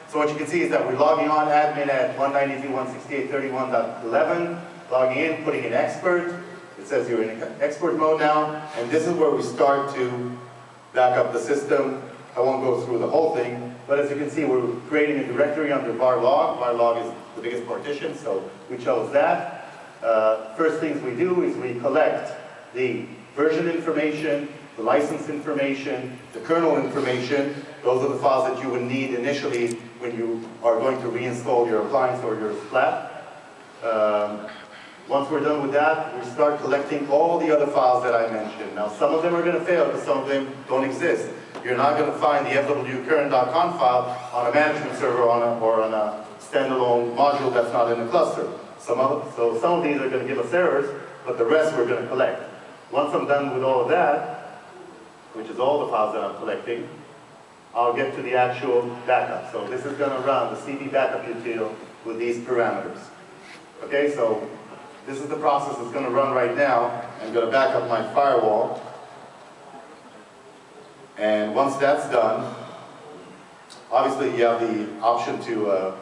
So what you can see is that we're logging on admin at 192.168.31.11, logging in, putting in expert. It says you're in expert mode now, and this is where we start to back up the system. I won't go through the whole thing, but as you can see, we're creating a directory under var log. Var log is the biggest partition, so we chose that. First things we do is we collect the version information, the license information, the kernel information. Those are the files that you would need initially when you are going to reinstall your appliance or your flat. Once we're done with that, we start collecting all the other files that I mentioned. Now, some of them are going to fail because some of them don't exist. You're not going to find the fwcurrent.conf file on a management server or on a standalone module that's not in a cluster. So some of these are going to give us errors, but the rest we're going to collect. Once I'm done with all of that, which is all the files that I'm collecting, I'll get to the actual backup. So this is going to run the CD backup util with these parameters. Okay, so this is the process that's going to run right now. I'm going to back up my firewall. And once that's done, obviously you have the option to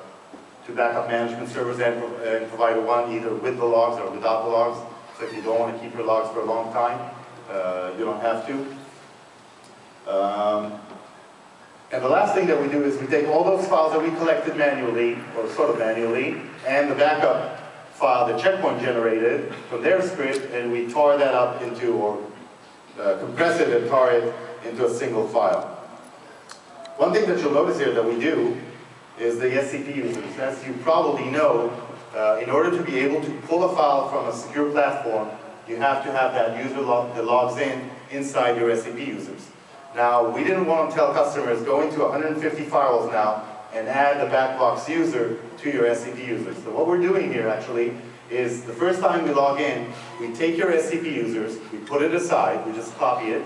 back up management servers and provide one either with the logs or without the logs. So if you don't want to keep your logs for a long time, you don't have to. And the last thing that we do is we take all those files that we collected manually, or sort of manually, and the backup file that Checkpoint generated from their script, and we tar that up into, or compress it and tar it into a single file. One thing that you'll notice here that we do is the SCP users. As you probably know, in order to be able to pull a file from a secure platform, you have to have that user that logs in inside your SCP users. Now, we didn't want to tell customers, go into 150 firewalls now and add the BackBox user to your SCP users. So what we're doing here actually is the first time we log in, we take your SCP users, we put it aside, we just copy it,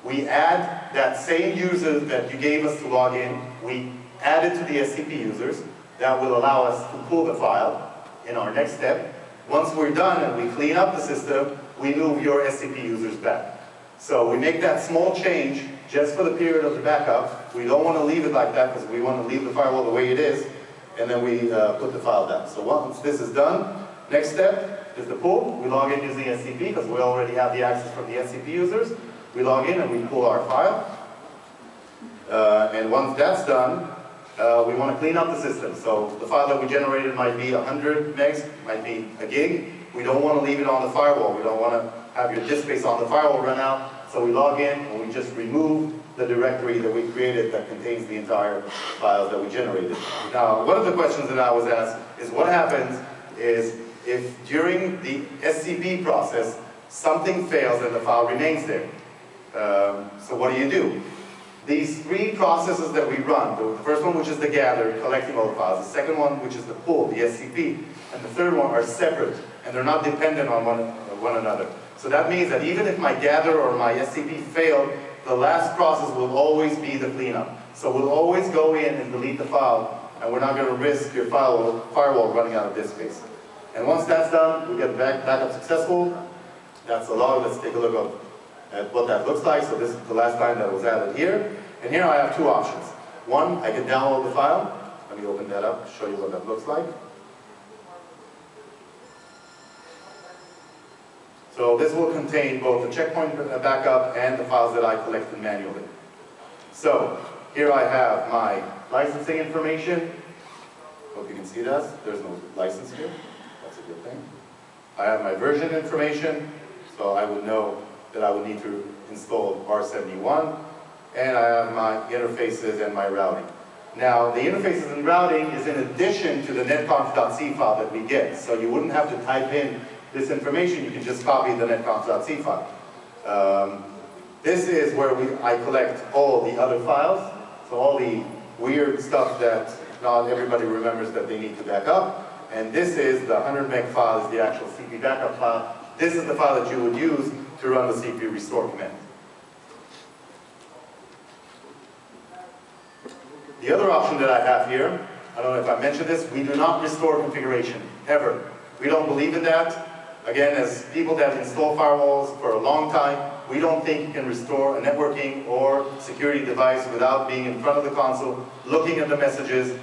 we add that same user that you gave us to log in, we add it to the SCP users. That will allow us to pull the file in our next step. Once we're done and we clean up the system, we move your SCP users back. So we make that small change just for the period of the backup. We don't want to leave it like that because we want to leave the firewall the way it is, and then we put the file down. So once this is done, next step is the pull. We log in using SCP because we already have the access from the SCP users. We log in and we pull our file. And once that's done, we want to clean up the system. So the file that we generated might be 100 megs, might be a gig. We don't want to leave it on the firewall. We don't want to have your disk space on the firewall run out. So we log in and we just remove the directory that we created that contains the entire files that we generated. Now, one of the questions that I was asked is what happens is if during the SCP process something fails and the file remains there. So what do? These three processes that we run, the first one which is the gather, collecting all the files, the second one which is the pull, the SCP, and the third one are separate and they're not dependent on one another. So that means that even if my gather or my SCP failed, the last process will always be the cleanup. So we'll always go in and delete the file, and we're not going to risk your firewall running out of disk space. And once that's done, we get backup successful. That's the log. Let's take a look at what that looks like. So this is the last time that was added here. And here I have two options. One, I can download the file. Let me open that up, show you what that looks like. So this will contain both the Checkpoint backup and the files that I collected manually. So here I have my licensing information. Hope you can see that. There's no license here. That's a good thing. I have my version information, so I would know that I would need to install R71. And I have my interfaces and my routing. Now, the interfaces and routing is in addition to the netconf.c file that we get. So you wouldn't have to type in this information, you can just copy the netconf.c file. This is where I collect all the other files, so all the weird stuff that not everybody remembers that they need to back up. And this is the 100 meg file, is the actual CP backup file. This is the file that you would use to run the CP restore command. The other option that I have here, I don't know if I mentioned this, we do not restore configuration, ever. We don't believe in that. Again, as people that install firewalls for a long time, we don't think you can restore a networking or security device without being in front of the console, looking at the messages,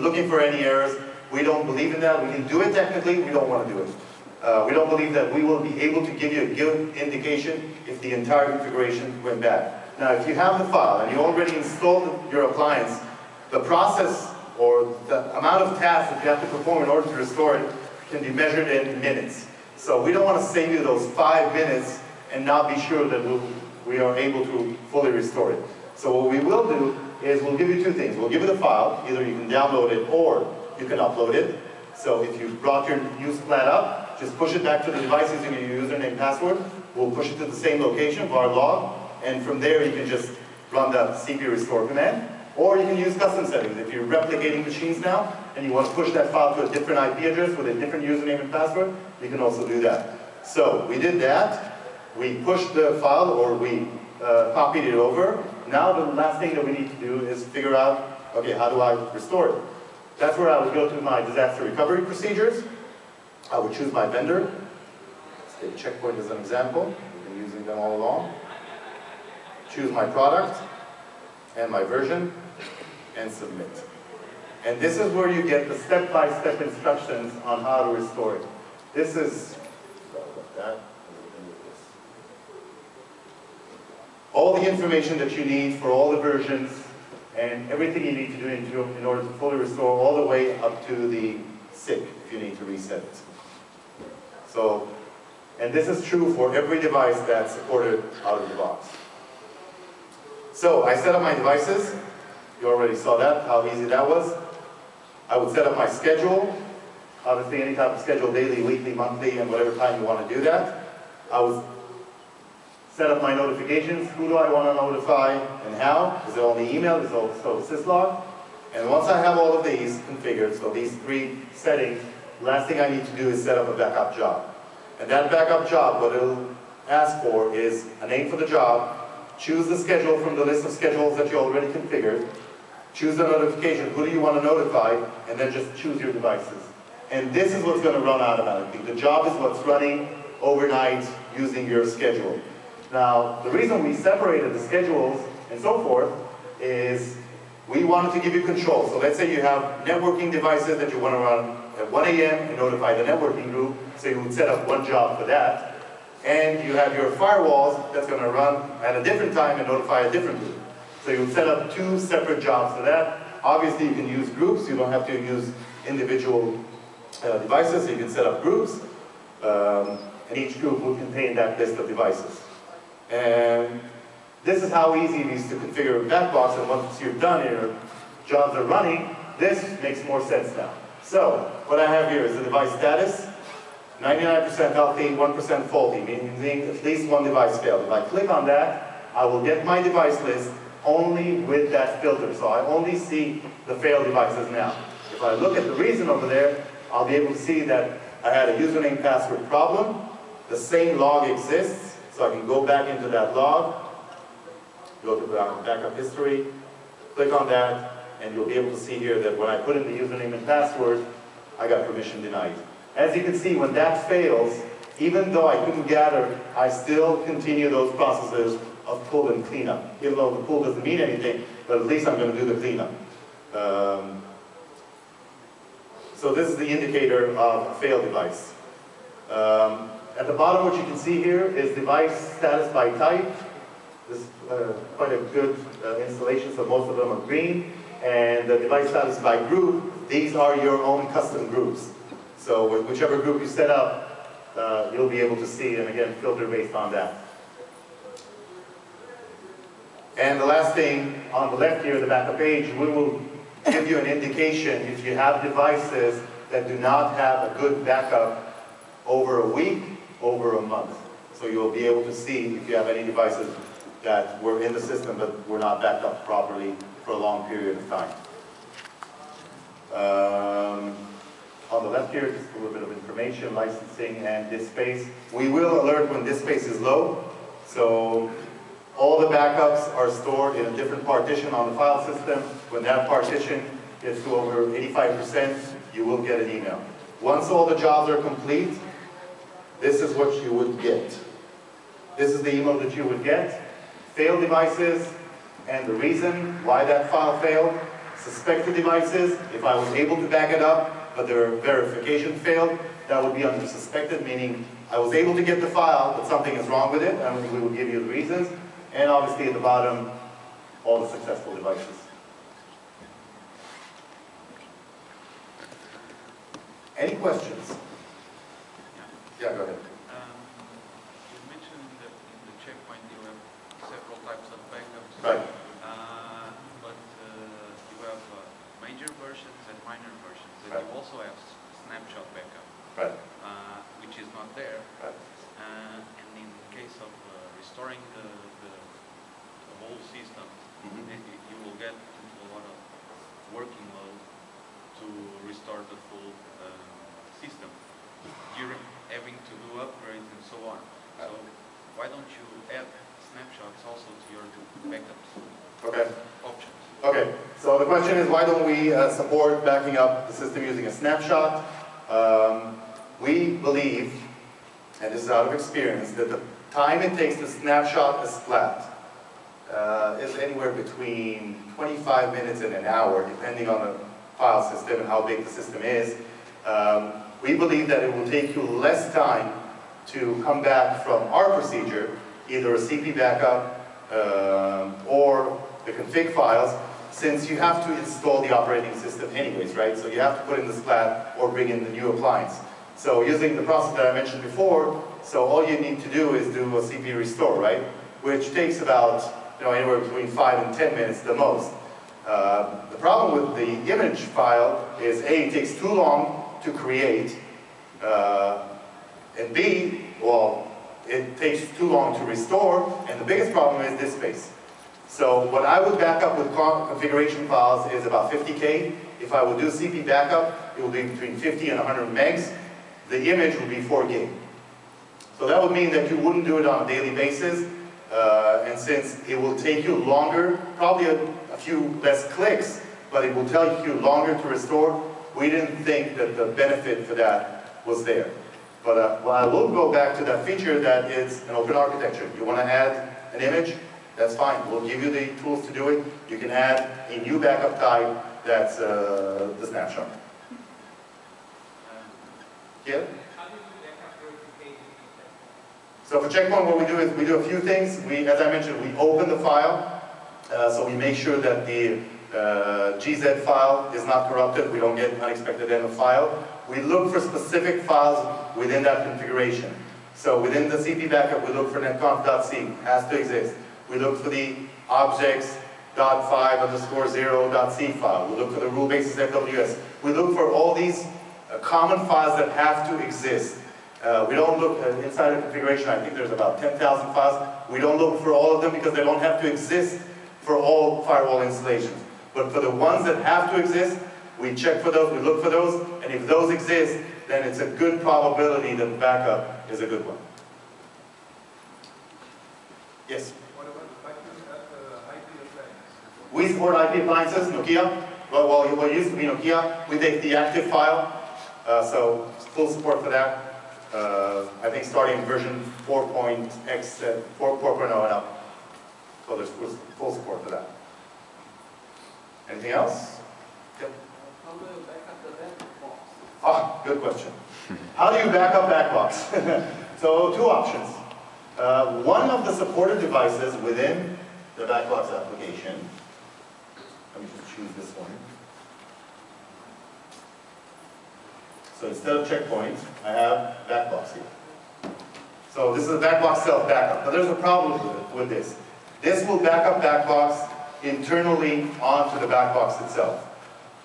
looking for any errors. We don't believe in that. We can do it technically, we don't want to do it. We don't believe that we will be able to give you a good indication if the entire configuration went bad. Now, if you have the file and you already installed your appliance, the process or the amount of tasks that you have to perform in order to restore it can be measured in minutes. So we don't want to save you those 5 minutes and not be sure that we are able to fully restore it. So what we will do is we'll give you two things. We'll give you the file, either you can download it or you can upload it. So if you brought your new flat up, just push it back to the device using your username and password. We'll push it to the same location, var log, and from there you can just run the CPU restore command. Or you can use custom settings. If you're replicating machines now, and you want to push that file to a different IP address with a different username and password, you can also do that. So we did that. We pushed the file, or we copied it over. Now the last thing that we need to do is figure out, okay, how do I restore it? That's where I would go to my disaster recovery procedures. I would choose my vendor. Let's take Checkpoint as an example. We've been using them all along. Choose my product and my version, and submit. And this is where you get the step-by-step instructions on how to restore it. This is, all the information that you need for all the versions and everything you need to do in order to fully restore all the way up to the SIC if you need to reset it. So, and this is true for every device that's supported out of the box. So I set up my devices. You already saw that, how easy that was. I would set up my schedule. Obviously any type of schedule, daily, weekly, monthly, and whatever time you want to do that. I would set up my notifications. Who do I want to notify and how? Is it only email? Is it also syslog? And once I have all of these configured, so these 3 settings, the last thing I need to do is set up a backup job. And that backup job, what it'll ask for is a name for the job, choose the schedule from the list of schedules that you already configured, choose the notification, who do you want to notify, and then just choose your devices. And this is what's going to run automatically. The job is what's running overnight using your schedule. Now, the reason we separated the schedules and so forth is we wanted to give you control. So let's say you have networking devices that you want to run at 1 a.m. and notify the networking group, so you would set up one job for that. And you have your firewalls that's going to run at a different time and notify a different group. So you would set up 2 separate jobs for that. Obviously you can use groups, you don't have to use individual devices, so you can set up groups. And each group will contain that list of devices. And this is how easy it is to configure BackBox, and once you're done and your jobs are running, this makes more sense now. So, what I have here is the device status, 99% healthy, 1% faulty, meaning at least one device failed. If I click on that, I will get my device list only with that filter. So I only see the failed devices now. If I look at the reason over there, I'll be able to see that I had a username password problem. The same log exists, so I can go back into that log, go to the backup history, click on that, and you'll be able to see here that when I put in the username and password, I got permission denied. As you can see, when that fails, even though I couldn't gather, I still continue those processes of pull and cleanup. Even though the pull doesn't mean anything, but at least I'm going to do the cleanup. So this is the indicator of a failed device. At the bottom, what you can see here is device status by type. This is quite a good installation, so most of them are green. And the device status by group, these are your own custom groups. So with whichever group you set up, you'll be able to see, and again, filter based on that. And the last thing, on the left here, the backup page, we will give you an indication if you have devices that do not have a good backup over a week, over a month. So you'll be able to see if you have any devices that were in the system but were not backed up properly for a long period of time. On the left here, just a little bit of information, licensing and disk space. We will alert when disk space is low. So all the backups are stored in a different partition on the file system. When that partition gets to over 85%, you will get an email. Once all the jobs are complete, this is what you would get. This is the email that you would get. Failed devices, and the reason why that file failed. Suspected devices, if I was able to back it up, but their verification failed, that would be under suspected, meaning I was able to get the file, but something is wrong with it, and we will give you the reasons. And obviously at the bottom, all the successful devices. Any questions? Yeah, go ahead. You mentioned that in the checkpoint you have several types of backups. Right. But you have major versions and minor versions. And Right. you also have snapshot backup, Right. which is not there. Right. And in case of restoring the whole system, you will get into a lot of working load to restore the full system. You're having to do upgrades and so on. So why don't you add snapshots also to your backups options? Okay, so the question is, why don't we support backing up the system using a snapshot? We believe, and this is out of experience, that the time it takes to snapshot a splat is anywhere between 25 minutes and an hour, depending on the file system and how big the system is. We believe that it will take you less time to come back from our procedure, either a CP backup or the config files, since you have to install the operating system anyways, right? So you have to put in the splat or bring in the new appliance. So using the process that I mentioned before, so all you need to do is do a CP restore, right? Which takes about, anywhere between 5 and 10 minutes the most. The problem with the image file is A, it takes too long to create, and B, well, it takes too long to restore, and the biggest problem is disk space. So what I would back up with configuration files is about 50K. If I would do CP backup, it would be between 50 and 100 megs. The image would be 4 gig. So that would mean that you wouldn't do it on a daily basis, and since it will take you longer, probably a few less clicks, but it will take you longer to restore, we didn't think that the benefit for that was there. But well, I will go back to that feature that is an open architecture. You want to add an image? That's fine. We'll give you the tools to do it. You can add a new backup type that's the snapshot. Yeah? How do you do backup verification? So for Checkpoint, what we do is we do a few things. As I mentioned, we open the file. So we make sure that the GZ file is not corrupted. We don't get unexpected end of file. We look for specific files within that configuration. So within the CP backup, we look for netconf.c, has to exist. We look for the objects.5_0.c file. We look for the rule basis FWS. We look for all these common files that have to exist. We don't look inside the configuration. I think there's about 10,000 files. We don't look for all of them because they don't have to exist for all firewall installations. But for the ones that have to exist, we check for those, we look for those, and if those exist, then it's a good probability that the backup is a good one. Yes? What about the IP appliance? We support IP appliances, Nokia. Well, what used to be Nokia, we take the active file, so full support for that. I think starting version 4.x, 4.0 and up. So there's full support for that. Anything else? Yep. How do you back up the BackBox? Ah, good question. How do you back up BackBox? So two options. One of the supported devices within the BackBox application, let me just choose this one. So instead of Checkpoint, I have BackBox here. So this is a BackBox self-backup. Now there's a problem with this. This will back up BackBox internally onto the BackBox itself.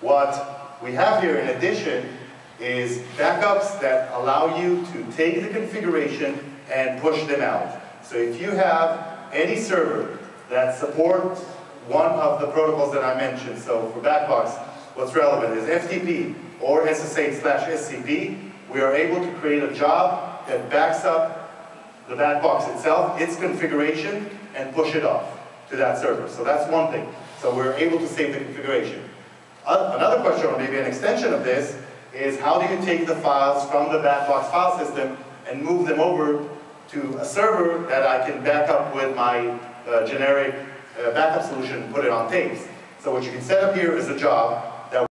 What we have here in addition is backups that allow you to take the configuration and push them out. So if you have any server that supports one of the protocols that I mentioned, so for BackBox, what's relevant is FTP or SSH/SCP, we are able to create a job that backs up the BackBox itself, its configuration, and push it off to that server. So that's one thing. So we're able to save the configuration. Another question, or maybe an extension of this, is how do you take the files from the BackBox file system and move them over to a server that I can back up with my generic backup solution and put it on tapes. So what you can set up here is a job.